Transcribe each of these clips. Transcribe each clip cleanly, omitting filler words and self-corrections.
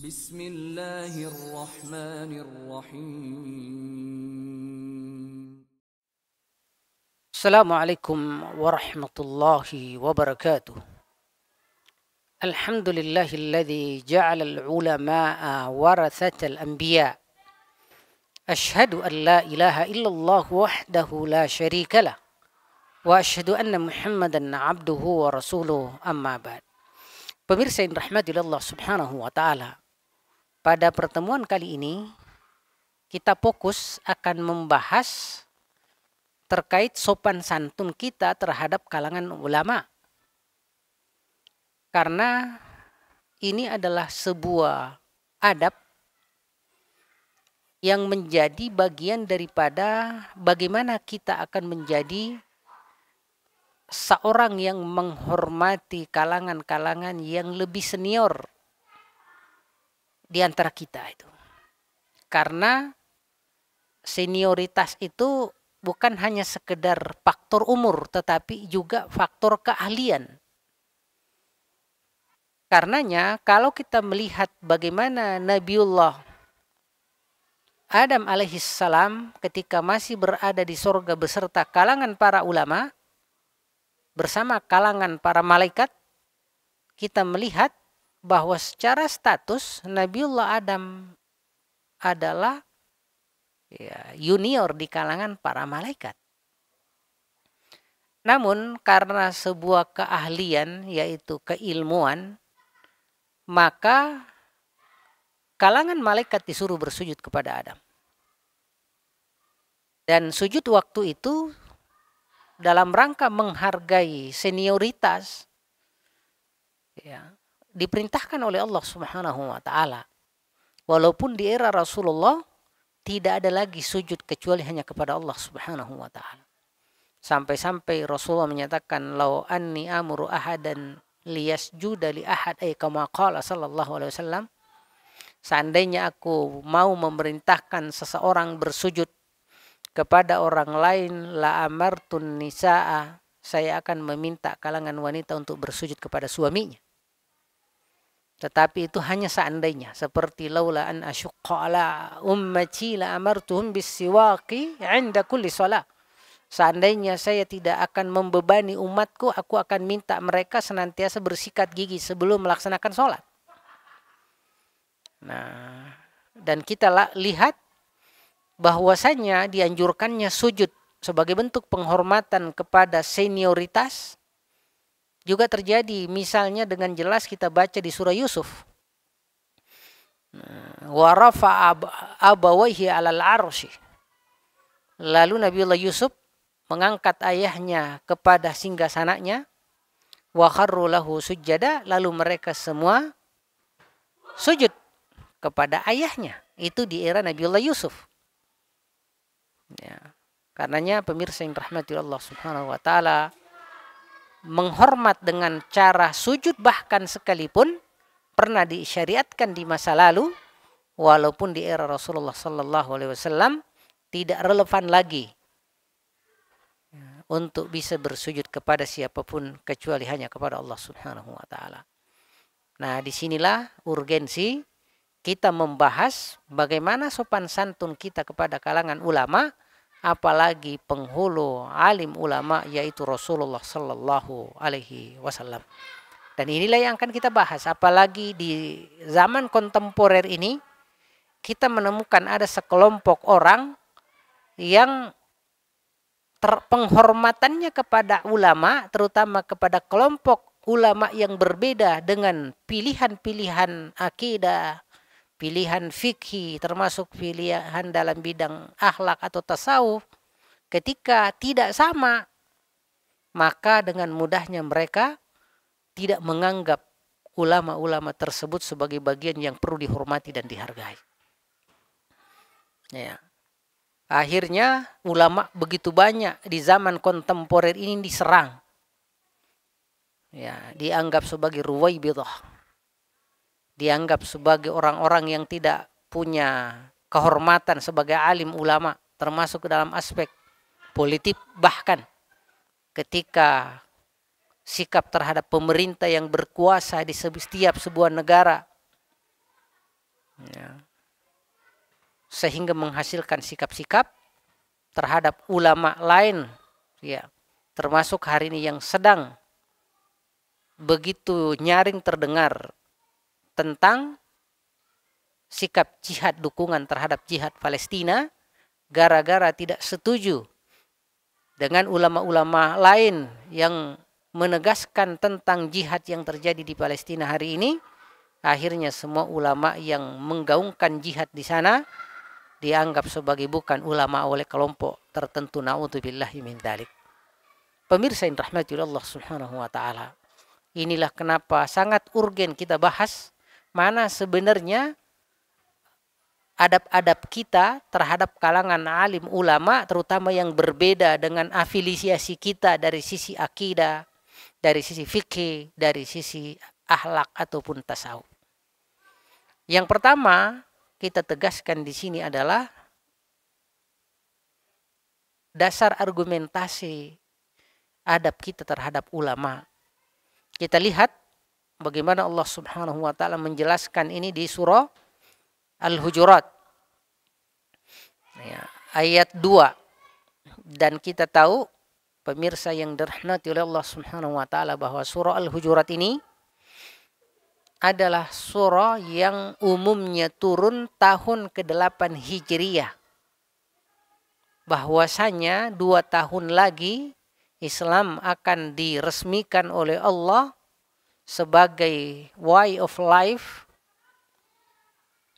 بسم الله الرحمن الرحيم. السلام عليكم ورحمة الله وبركاته. الحمد لله الذي جعل العلماء ورثة الأنبياء. أشهد أن لا إله إلا الله وحده لا شريك له وأشهد أن محمدا عبده ورسوله أما بعد. Pemirsa yang dirahmati Allah Subhanahu wa taala. Pada pertemuan kali ini kita fokus akan membahas terkait sopan santun kita terhadap kalangan ulama. Karena ini adalah sebuah adab yang menjadi bagian daripada bagaimana kita akan menjadi seorang yang menghormati kalangan-kalangan yang lebih senior di antara kita itu. Karena senioritas itu bukan hanya sekedar faktor umur, tetapi juga faktor keahlian. Karenanya kalau kita melihat bagaimana Nabiullah Adam alaihissalam ketika masih berada di sorga beserta kalangan para ulama, bersama kalangan para malaikat, kita melihat bahwa secara status Nabiullah Adam adalah junior di kalangan para malaikat. Namun karena sebuah keahlian yaitu keilmuan, maka kalangan malaikat disuruh bersujud kepada Adam. Dan sujud waktu itu dalam rangka menghargai senioritas diperintahkan oleh Allah Subhanahu wa taala. Walaupun di era Rasulullah tidak ada lagi sujud kecuali hanya kepada Allah Subhanahu wa taala. Sampai-sampai Rasulullah menyatakan lau anni amuru ahadan liyasjuda li ahad ay kama qala sallallahu alaihi wasallam, seandainya aku mau memerintahkan seseorang bersujud kepada orang lain, la amartun nisaa, saya akan meminta kalangan wanita untuk bersujud kepada suaminya. Tetapi itu hanya seandainya, seperti laula an asyqa ala ummati la amartuhum bisiwaqi 'inda kulli shalah. Seandainya saya tidak akan membebani umatku, aku akan minta mereka senantiasa bersikat gigi sebelum melaksanakan sholat. Nah, dan kita lihat bahwasanya dianjurkannya sujud sebagai bentuk penghormatan kepada senioritas juga terjadi misalnya dengan jelas kita baca di surah Yusuf. Wa rafa'a abawaihi 'alal 'arsy. Lalu Nabiullah Yusuf mengangkat ayahnya kepada singgasananya, wa kharru lahu sujada, lalu mereka semua sujud kepada ayahnya. Itu di era Nabiullah Yusuf. Ya. Karenanya pemirsa yang dirahmati Allah Subhanahu wa taala, menghormat dengan cara sujud bahkan sekalipun pernah disyariatkan di masa lalu, walaupun di era Rasulullah sallallahu alaihi wasallam tidak relevan lagi untuk bisa bersujud kepada siapapun kecuali hanya kepada Allah Subhanahu wa taala. Nah, disinilah urgensi kita membahas bagaimana sopan santun kita kepada kalangan ulama, apalagi penghulu alim ulama yaitu Rasulullah sallallahu alaihi wasallam. Dan inilah yang akan kita bahas, apalagi di zaman kontemporer ini kita menemukan ada sekelompok orang yang penghormatannya kepada ulama, terutama kepada kelompok ulama yang berbeda dengan pilihan-pilihan akidah, pilihan fikih, termasuk pilihan dalam bidang akhlak atau tasawuf, ketika tidak sama, maka dengan mudahnya mereka tidak menganggap ulama-ulama tersebut sebagai bagian yang perlu dihormati dan dihargai. Ya. Akhirnya ulama begitu banyak di zaman kontemporer ini diserang. Ya, dianggap sebagai ruwaibidah. Dianggap sebagai orang-orang yang tidak punya kehormatan sebagai alim ulama, termasuk dalam aspek politik, bahkan ketika sikap terhadap pemerintah yang berkuasa di setiap sebuah negara Ya. Sehingga menghasilkan sikap-sikap terhadap ulama lain, ya, termasuk hari ini yang sedang begitu nyaring terdengar tentang sikap jihad, dukungan terhadap jihad Palestina, gara-gara tidak setuju dengan ulama-ulama lain yang menegaskan tentang jihad yang terjadi di Palestina hari ini. Akhirnya semua ulama yang menggaungkan jihad di sana dianggap sebagai bukan ulama oleh kelompok tertentu. Na'udzubillahi min dzalik. Pemirsa yang rahmati Allah Subhanahu wa taala. Inilah kenapa sangat urgen kita bahas mana sebenarnya adab-adab kita terhadap kalangan alim ulama, terutama yang berbeda dengan afiliasi kita dari sisi akidah, dari sisi fikih, dari sisi akhlak ataupun tasawuf. Yang pertama kita tegaskan di sini adalah dasar argumentasi adab kita terhadap ulama. Kita lihat bagaimana Allah Subhanahu wa taala menjelaskan ini di surah Al-Hujurat. Ya, ayat 2. Dan kita tahu pemirsa yang dirahmati oleh Allah Subhanahu wa taala bahwa surah Al-Hujurat ini adalah surah yang umumnya turun tahun ke-8 Hijriyah. Bahwasanya 2 tahun lagi Islam akan diresmikan oleh Allah sebagai way of life,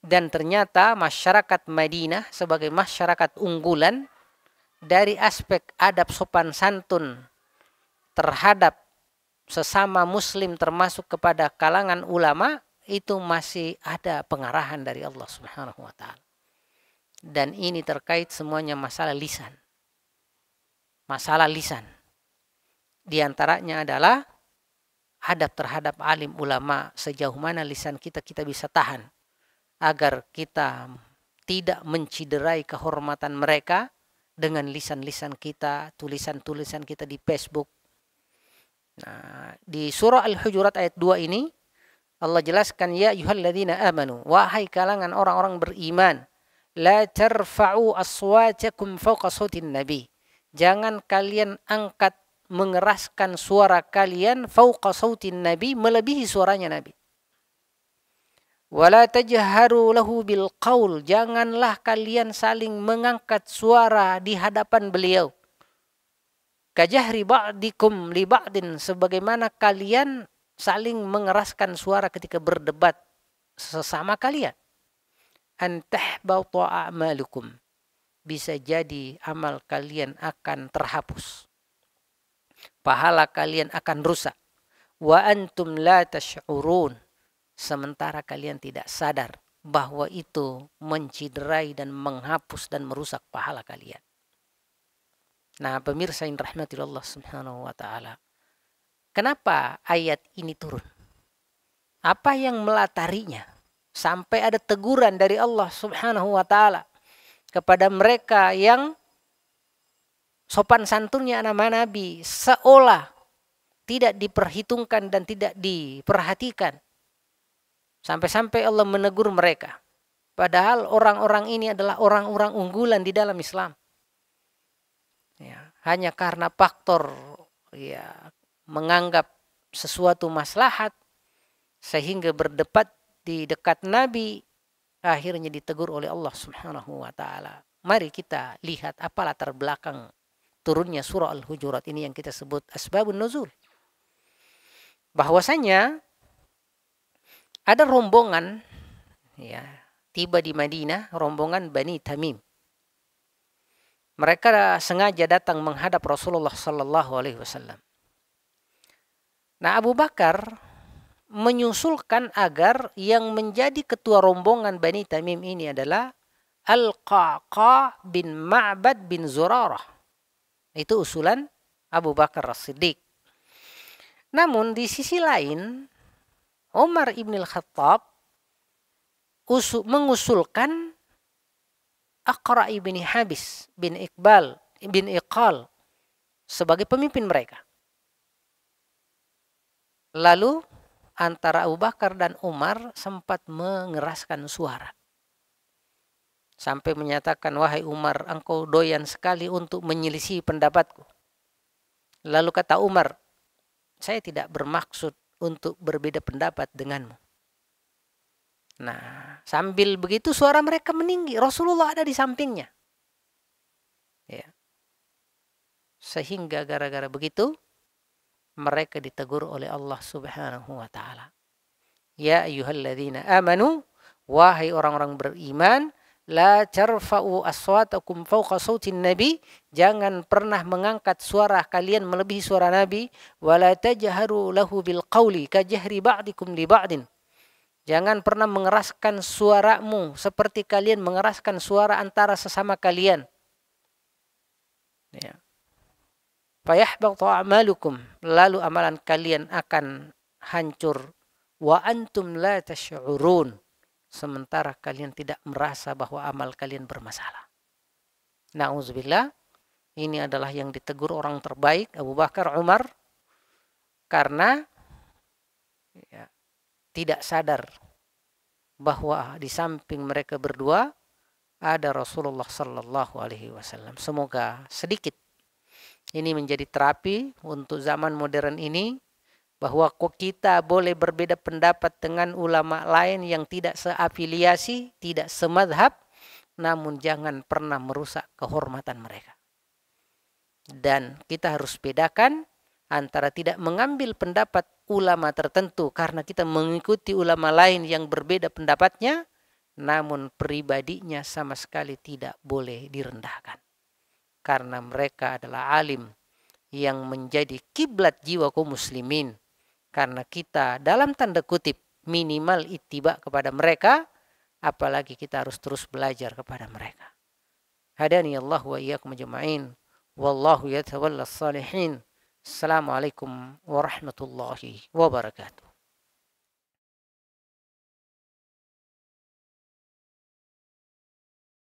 dan ternyata masyarakat Madinah sebagai masyarakat unggulan dari aspek adab sopan santun terhadap sesama muslim termasuk kepada kalangan ulama itu masih ada pengarahan dari Allah Subhanahu wa taala. Dan ini terkait semuanya masalah lisan. Masalah lisan. Di antaranya adalah adab terhadap alim ulama, sejauh mana lisan kita bisa tahan agar kita tidak menciderai kehormatan mereka dengan lisan-lisan kita, tulisan-tulisan kita di Facebook. Nah, di surah Al-Hujurat ayat 2 ini Allah jelaskan, ya ayyuhalladzina amanu, wahai kalangan orang-orang beriman, la tarfa'u aswatakum fawqa sautin nabi. Jangan kalian angkat mengeraskan suara kalian fawqa sautin nabi, melebihi suaranya Nabi. Wala tajharu lahu bil qaul, janganlah kalian saling mengangkat suara di hadapan beliau. Kajahri ba'dikum li ba'din, sebagaimana kalian saling mengeraskan suara ketika berdebat sesama kalian. An tahbatu a'malukum, bisa jadi amal kalian akan terhapus, pahala kalian akan rusak. Wa antum la tash'urun, sementara kalian tidak sadar bahwa itu menciderai dan menghapus dan merusak pahala kalian. Nah, pemirsa yang rahmati Allah Subhanahu wa taala, kenapa ayat ini turun? Apa yang melatarinya sampai ada teguran dari Allah Subhanahu wa taala kepada mereka yang sopan santunnya nama Nabi seolah tidak diperhitungkan dan tidak diperhatikan. Sampai-sampai Allah menegur mereka. Padahal orang-orang ini adalah orang-orang unggulan di dalam Islam. Ya, hanya karena faktor menganggap sesuatu maslahat sehingga berdebat di dekat Nabi, akhirnya ditegur oleh Allah Subhanahu wa taala. Mari kita lihat apa latar belakang turunnya surah Al-Hujurat ini yang kita sebut asbabun nuzul. Bahwasanya ada rombongan tiba di Madinah, rombongan Bani Tamim. Mereka sengaja datang menghadap Rasulullah sallallahu alaihi wasallam. Nah, Abu Bakar menyusulkan agar yang menjadi ketua rombongan Bani Tamim ini adalah Al-Qaqa bin Ma'bad bin Zurarah. Itu usulan Abu Bakar As-Siddiq. Namun di sisi lain, Umar ibn al-Khattab mengusulkan Aqra' bin Habis bin Iqal sebagai pemimpin mereka. Lalu antara Abu Bakar dan Umar sempat mengeraskan suara. Sampai menyatakan, wahai Umar, engkau doyan sekali untuk menyelisih pendapatku. Lalu kata Umar, saya tidak bermaksud untuk berbeda pendapat denganmu. Nah, sambil begitu suara mereka meninggi. Rasulullah ada di sampingnya. Ya. Sehingga gara-gara begitu, mereka ditegur oleh Allah Subhanahu wa ta'ala. Ya ayyuhalladzina amanu, wahai orang-orang beriman, la tarfa'u aswatakum fawqa sautin nabi, jangan pernah mengangkat suara kalian melebihi suara Nabi, wala tajharu lahu bil qawli kajahri ba'dikum li ba'din. Jangan pernah mengeraskan suaramu seperti kalian mengeraskan suara antara sesama kalian. Ya. Fayahbatu a'malukum, lalu amalan kalian akan hancur. Wa antum la tash'urun, sementara kalian tidak merasa bahwa amal kalian bermasalah. Na'udzubillah, ini adalah yang ditegur orang terbaik, Abu Bakar, Umar, karena ya, tidak sadar bahwa di samping mereka berdua ada Rasulullah Sallallahu Alaihi Wasallam. Semoga sedikit ini menjadi terapi untuk zaman modern ini, bahwa kita boleh berbeda pendapat dengan ulama lain yang tidak seafiliasi, tidak semadhab, namun jangan pernah merusak kehormatan mereka. Dan kita harus bedakan antara tidak mengambil pendapat ulama tertentu karena kita mengikuti ulama lain yang berbeda pendapatnya, namun pribadinya sama sekali tidak boleh direndahkan. Karena mereka adalah alim yang menjadi kiblat jiwa kaum muslimin. Karena kita dalam tanda kutip minimal ittiba kepada mereka, apalagi kita harus terus belajar kepada mereka. Hadani Allah wa iyyakum ajma'in. Wallahu yatawalla salihin. Assalamualaikum warahmatullahi wabarakatuh.